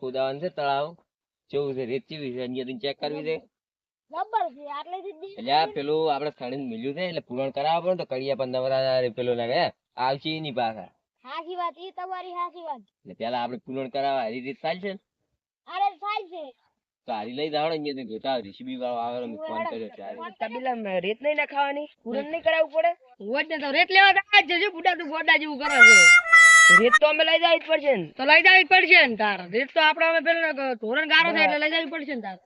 ખોદાવાનું છે તળાવ કેવું છે રેત કેવી છે અહીંયા ચેક કરવી છે જબર છે આટલેથી જ એટલે આ પેલું આપણે સ્થળે મળ્યું છે એટલે પૂરણ કરાવવા પડે ને તો કડિયા 15 પેલું લાગે આવશે એની પાછા હાચી વાત ઈ તમારી હાચી વાત એટલે પેલા આપણે પૂરણ કરાવવા હારી રીત ચાલશે ને અરે થાય છે તો હારી લઈ જાવ અહીંયા જોતા રીસીબી વાળો આવે મેં ફોન કર્યો છે હારી. તબેલા રેત નહીં ના ખાવાની પૂરણ નહીં કરાવવું પડે હોત ને તો રેત લેવા આ જજે બુડા તું ગોડા જેવું કરે છે રેત તો અમે લઈ જાવી જ પડશે ને તો લઈ જાવી જ પડશે ને તાર રેત તો આપણે અમે પેલા ધોરણ ગારો થાય એટલે લઈ જાવી પડશે ને તાર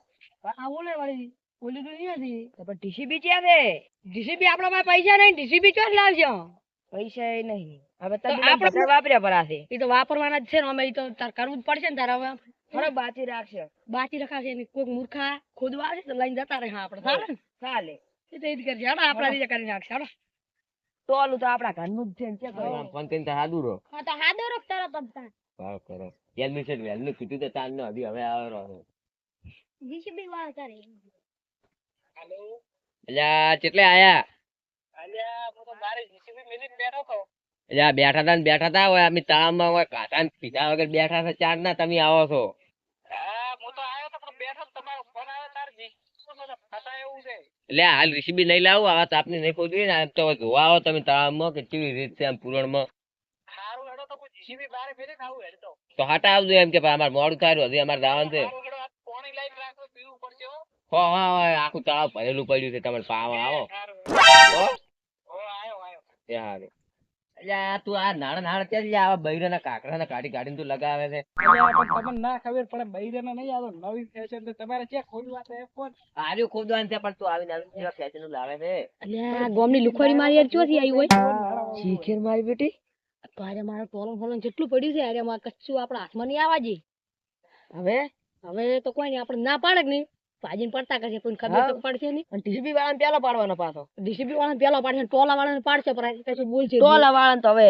આ ઓલે વાળી ઓલી તો નહીં હતી તો પણ ડીસીબી ક્યાં છે ડીસીબી આપણા પાસે પૈસા નહીં ડીસીબી ક્યાં લાવજો પૈસા એ નહીં હવે તબેલા બધા વાપર્યા પર આશે એ તો વાપરવાના જ છે ને અમે ઈ તો તાર કરવું જ પડશે ને તાર હવે થોડો બાકી રખાશે ને કોક મૂર્ખા ખોદવા આવે તો લઈને જતા રહે આપણે ચાલે એ તો ઈ જ કરજે હાડા આપણા રીતે કરી નાખશે હાડો ટોલું તો આપણા ઘરનું જ છે ને ચેક ફોન કરીને તો હાદું રહો હા તો હાદો રોક તરત જ થાય ભાવ કરો એડમિશન વહેલું કીધું તો તાર નો હજી હવે આવે રહ્યો જીસીબી વાળ કરે અલ્યા કેટલે આયા અલ્યા હું તો મારે જીસીબી મિનિટ બેઠો તો અલ્યા બેઠા તા હોય અમે તળાવમાં હોય કાકા ને પીધા વગર બેઠા છે ચાર ના તમે આવો છો હા હું તો આવ્યો તો પણ બેઠો તમારો ફોન આવ્યો તાર ફસાય એવું છે એટલે હાલ રીસીબી નહીં લાવું આવા તો આપને નહીં ખોદવી ને તો જોવા આવો તમે તળાવમાં કે કેવી રીત છે આમ પૂરણમાં સારું હેડો તો જીસીબી બારે ફેરે આવું હેડો તો હાટા આવજો એમ કે અમારે મોડું થાય હજી અમારે દાવાનું છે સારું હેડો પાણી લઈને રાખો પીવું પડશે હો હો આખું તળાવ ભરેલું પડ્યું છે તમારે પાવા આવો સારું ઓ આયો એ હારું અલ્યા તું આ નાણા ક્યાં આવા બૈરાના કાકડાના કાઢીને તું લગાવે છે તમને ના ખબર પડે બૈરાના નહીં આવો નવી ફેશન તો તમારે ક્યાં ખોલવા છે ફોન આર્યો ખોદવાનું છે પણ તું આવી નવી ફેશન લાવે છે અલ્યા ગોમની લુખવાડી મારી યાર ચોથી આવી હોય શીખેર મારી બેટી તો આરે મારા ટોલન ફોલન જેટલું પડ્યું છે આરે માં કચ્ચું આપણા હાથમાં નહીં આવા જી હવે તો કોઈ નહીં આપણે ના પાડે કે નહીં ભાજીને પડતા કરશે પણ ખબર તો પડશે નહીં અને ટીસીબી વાળાને પેલો પાડવાનો પાછો ડીસીબી વાળાને પેલો પાડશે ટોલા વાળાને પાડશે પણ કશું બોલશે ટોલા વાળાને તો હવે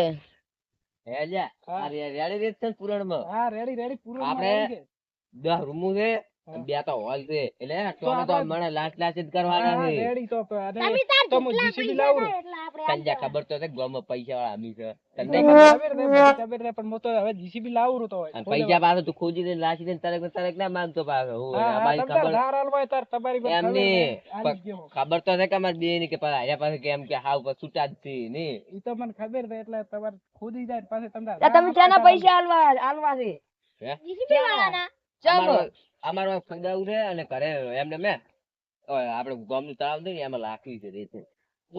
હે લ્યા આ રેડી રેત છે પૂરણમાં હા રેડી પૂરો આપણે 10 રૂમો છે અને 2 તો હોલ છે એટલે ટોલો તો મને લાસ્ટ જ કરવાના છે રેડી તો તમે તાર તો જીસીબી લાવું એટલે આપણે તને ખબર તો છે ગામમાં પૈસા વાળા આમી છે તને ખબર ને પણ હું તો હવે જીસીબી લાવું તો અને પૈસા પાછો તું ખોજી દે લાસી દે તરક ના માંગતો પાછો હું આ ભાઈ ખબર એમને ખબર તો છે કે અમારે બે ની કે પાછા આયા પાસે કે એમ કે હાવ છૂટા જ છે ને ઈ તો મને ખબર છે એટલે તમારે ખોદી જાય પાસે તમને તમે ત્યાંના પૈસા આલવા છે હે જીસીબી વાળાના અમારો ખોદાવું છે અને ઘરે એમને મેં આપણે ગામનું તળાવ છે ને એમાં લાકડી છે રેત તો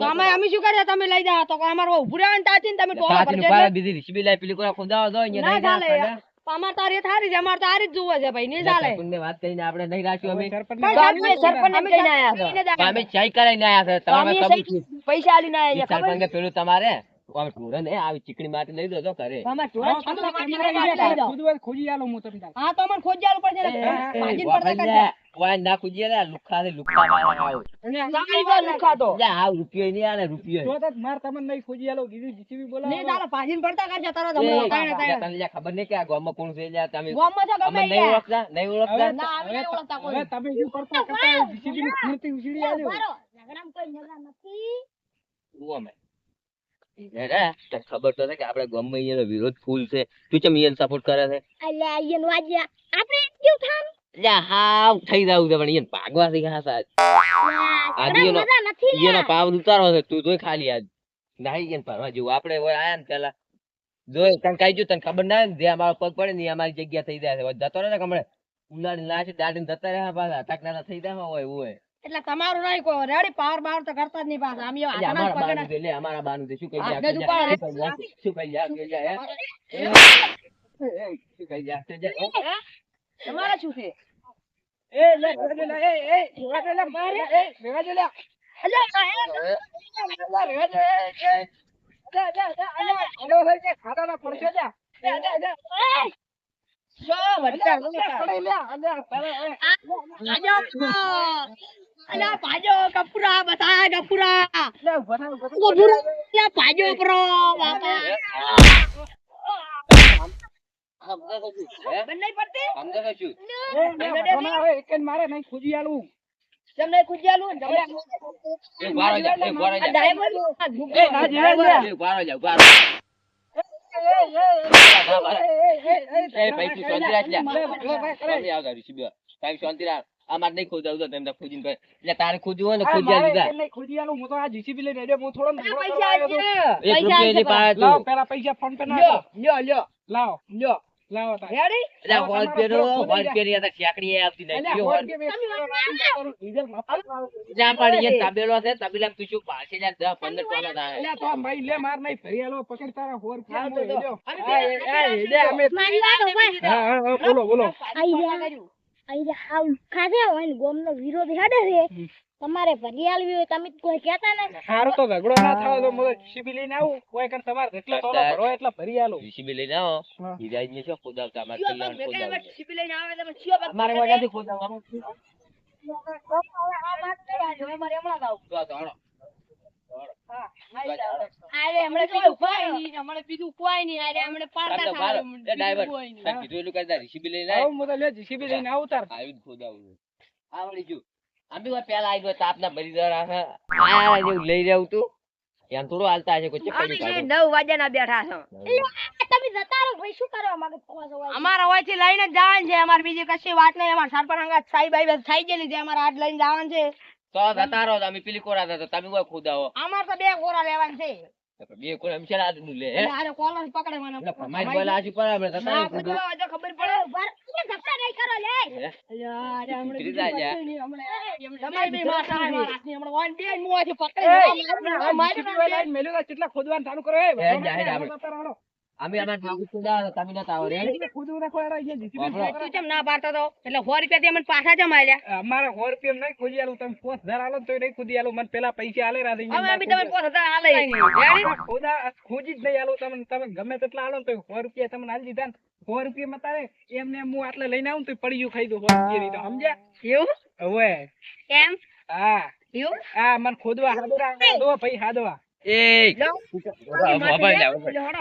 અમે શું કર્યા તમે લઈ જાઓ તો અમાર ઉભું રહેવાનું તાચી ને તમે ટોલા પાછી પર પાછા બીજી રીસીબી લાઈ પેલી કોઈ ખોદાવા દો અહીંયા ના નહીં ચાલે રાખવાના. અમાર તો આરી થારી છે અમાર તો આરી જ જોવે છે ભાઈ નહીં ચાલે સરપંચને વાત કરીને આપણે નહીં રાખ્યું અમે સરપંચ કહીને આયા અમે ચાઈ કરાઈને આયા છે તમારે કબૂલ છે. પૈસા આલીને ઈ આયા ખબર સરપંચે પેલું તમારે અમે ઢોરણ ને આવી ચીકણી માટે લઈ દો તો ઘરે અમાર ટોળા છંદા માટે ખોજી આલો હું તમને હા તો અમને ખોજાલું પડશે ને ભાજીને પડતા કરશે વાય ના ખુજીએ ને લુખા છે લુખા વાળા આવ સારી વાત લુખાતો જા આવ રૂપિયો નહીં આલે રૂપિયો તો માર તમને નહીં ખોજી આલો કીધું જીસીબી બોલાવો નહીં તારા ભાજીને પડતા કરશે તરત હમણાં તાણે તાણે તને લ્યા ખબર નહીં કે આ ગામમાં કોણ છે લ્યા તમે ગામમાં છે અમે ગમે નહીં ઈ ઓળખતા નહીં ઓળખતા ના અમે નહીં ઓળખતા કોઈ હવે તમે શું કરતા જીસીબી ની ખૂણતી ઉછળી આલ્યો મારો ઝઘડામાં કોઈ ઝઘડા નથી શું અમે તને ખબર તો છે કે આપણે ગામમાં અહીંયાનો વિરોધ ફૂલ છે તું ચમ અહીંયા સપોર્ટ કરે છે અલ્યા આયન વાજ્યા આપણે કેવું થામ લ્યા હાવ થઈ જાવું છે પણ અહીંયા ભાગવા થી ખાસા આદિનો મજા નથી લે એનો પાવર ઉતારો છે તું જોઈ ખાલી આજ નાઈ ગયા ભરવા જેવું આપણે હોય આયા ને પેલા જોઈ તને કઈ જો તને ખબર ના હોય ને જે અમારો પગ પડે ને એ અમારી જગ્યા થઈ જાય છે જતો રહે ને કમળે ઉનાળી લાશ દાટીને જતા રહ્યા પાછા અટકના થઈ જાય હોય એવું હોય એટલે તમારું નહીં કોઈ રેડી પાવર બાર તો કરતા જ નહીં પાછા આમ એટલે આના અમારા પગના બાનું છે લે અમારા બાનું છે શું કહી આગળ ઉપાડ. શું કહી જા શું કહી જા તમારા શું છે એ લે રેવા લે મારે એ રેવા દે લે ખાતાના પડશે જા અલ્યા ભાજો કપૂરા બતા કપૂરા ભાજો કરો બાપા બંને પડતી સમજો છો શું મારે નહીં ખોજી આલું તમને ખુજ્યાલું ને એક વારો જા એક વારો જા ડ્રાઈવર એક વારો જા વારો એ ભાઈ તું શાંતિ રાખ લ્યા. શાંતિ આવતા ઋષિ બે. તારી શાંતિ રાખ. આ મારે નહીં ખોદાવું તો તેમ ખોદીને કરે. એટલે તારે ખોદવું હોય ને ખોદી લીધા. નહીં ખોદિયાનું હું તો આ જીસીબી લઈને હેડ્યો, હું થોડો ને થોડો પૈસા આવ્યો તો. આપજે. એક રૂપિયા નહીં પાડે લાવો તું. પેલા પૈસા ફોન પે લ્યો નાખો. લ્યો લ્યો લાવો લ્યો લાવો તાર. રેડી એટલે લાવો, હોલ તમારો પેરો, પેલો ખોદાઈ હોલ પેરી આ તો શેકડી એ આવતી નહીં. અલ્યા, કયો હોલ હોલ? કે મેં ડીઝલ મફત જ્યાં પાડી એ તબેલો છે, તબેલામાં તું શું પાડશે? લ્યા 10 15 ટોના થાય. અલ્યા તો આમ ભાઈ લે માર નહીં ફરી આલો પકડ તારા હોર કે હા, હું તો જો. હેડ્યો. અમે હા, એ લે અમે મારી વાત હોય. હા હા બોલો બોલો. ખાધે હોય ને ગોમનો વિરોધ હેડે છે તમારે ભરી આલવી હોય તમે તો કોઈ કહેતા ને હારું તો ઝઘડો ના થાવ તો મને જીસીબી લઈને આવું કોઈ કણ તમારે જેટલો તોલો ભરો એટલો ભરી આલો. જીસીબી લઈને આવો. હા. હીરાજને શું ખોદાવતા? અમારે લ્યો, કલ્યાણ બસ ભેગા ખોદાવતા. શિબી લઈને આવે તમે શિયો બસ અમારે વાડાથી ખોદાવવાનું. તો આ તો હાલો. અરે હમણે બીજું કોઈ નહીં હમણે બીજું કોઈ નહીં અરે હમણે પાડતા કાઢો, થાય કાઢો. એ ડ્રાઈવર, તારે કીધું એટલું કરતા જીસીબી લઈને આય. આવું હું તો લે જીસીબી લઈને આવું તાર. આવી જ ખોદાવું. આવડી ગયું. આમ બી પેલા આવી ગયો તાપના ભરી દેવાના છે. આ જેવું લઈ રહ્યું તું એમ થોડું હાલતા હશે કોઈ ચક્કર અમે નહીં 9 વાગ્યાના બેઠા છો તમે જતા રહો ભાઈ શું કરવા માંગો છો અમારા હોયથી લઈને જ જવાનું છે અમારે બીજી કશી વાત નહીં અમારે સરપંચ અંગત સાઈ બાઈ થઈ ગયેલી છે અમારે આજ લઈને જવાનું છે તો જતા રહો તો અમે પેલી કોરા હતા તમે કોઈ ખોદાવો. અમારે તો 2 ગોરા લેવાનું છે બે કોરા એમ છે આ નું લે હે. એટલે આરે કોલર પકડે મને એટલે ભમાઈ બોલા આજી પર આપણે જતા ના રહો ખોદો. ખુદવા હોય તો ખબર પડે ધક્કા નહીં કરો લે હે? યાર હમણે ઉતરી જા જા. તમારી બે માથા આવે હાથની હમણે વાન બે મુવાથી એ, પકડે આ જીસીબી વાળા લઈને મેલ્યો તો કેટલા ખોદવાનું ચાલુ કરો એ એ, જા, જા, આપણે. અમે અમાર ઠાકુર ખોદાવો તમે નતા આવો રે. ખોદવું રાખો યાર અહીંયા જીસીબી વાપરો. તું કેમ ના પાડતો તો એટલે 100 રૂપિયા થી અમને પાછા જમ આલ્યા અમારે 100 રૂપિયા નહીં ખોદી આલું તમે 5000 આલો તો નહીં ખોદી આલું મને પેલા પૈસા આલે રાતે હવે અમે તમને 5000 આલે રેડી ખોદા ખોજી જ નહીં આલો તમે તમે ગમે તેટલા આલો ને તો 100 રૂપિયા તમને આલી દીધા ને 100 રૂપિયા માં તારે એમને હું આટલે લઈને આવું ને તો પડી ગયું ખાઈ દો 100 રૂપિયા ની તો સમજ્યા એવું હવે કેમ હા એવું હા મને ખોદવા હાદવા ભાઈ હાદવા એ લો બાબા જા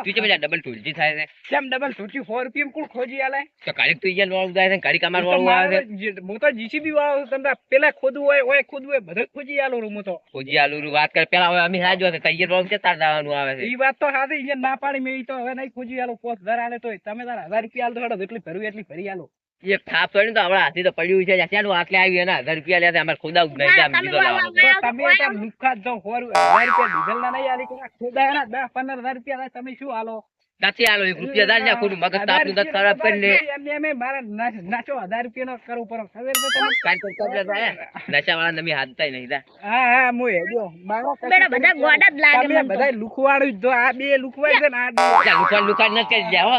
તું છે પેલા ડબલ ટુલજી થાય છે કેમ ડબલ 100 રૂપિયા કોણ ખોજી આલે તો કાળીક તું ઈયા વાળું થાય છે કાળી કમાર વાળું આવે છે. હું તો જીસીબી વાળો તમને પેલા ખોદવું હોય ખોદવું હોય બધે ખોજી આલો હું તો ખોજી આલું વાત કરે પેલા હવે અમે રાજો છે તૈયાર વાળું છે તાર દાવાનું આવે છે. ઈ વાત તો સાચી અહીંયા ના પાડી મેં ઈ તો હવે નહીં ખોજી આલો 5000 આલે તોય તમે તાર 1000 રૂપિયા આલો તો હેડો જેટલી ભરવી એટલી ભરી આલો એક થાપ તો તો આપણા હાથી તો પડ્યું છે ત્યાંનું આટલે આવી એના 1000 રૂપિયા લે અમારે ખોદાવું જ નહીં આમ કીધો લાવવાનો. તો તમે તાર લુખા જ જાઓ 1000 રૂપિયા ડીઝલ ના નહીં આલી કે ખોદાયા ના 10-15,000 રૂપિયા થાય તમે શું આલો નથી આલો 1 રૂપિયા દાલ ના ખોટું મગજ તાપનું દત ખરાબ કરીને એમને મારા નાચો 1000 રૂપિયા નો કરવું પડે ખબર છે તમને કાઈ કોઈ કપડા થાય નશા વાળા નમી હાથતાય નહીં તા. હા હા હું હેડ્યો મારો બેટા બધા ગોડા જ લાગે તમે બધા લુખવાડું જ જો આ બે લુખવાડ છે ને આ લુખાડ લુખાડ ન કરી જા હો.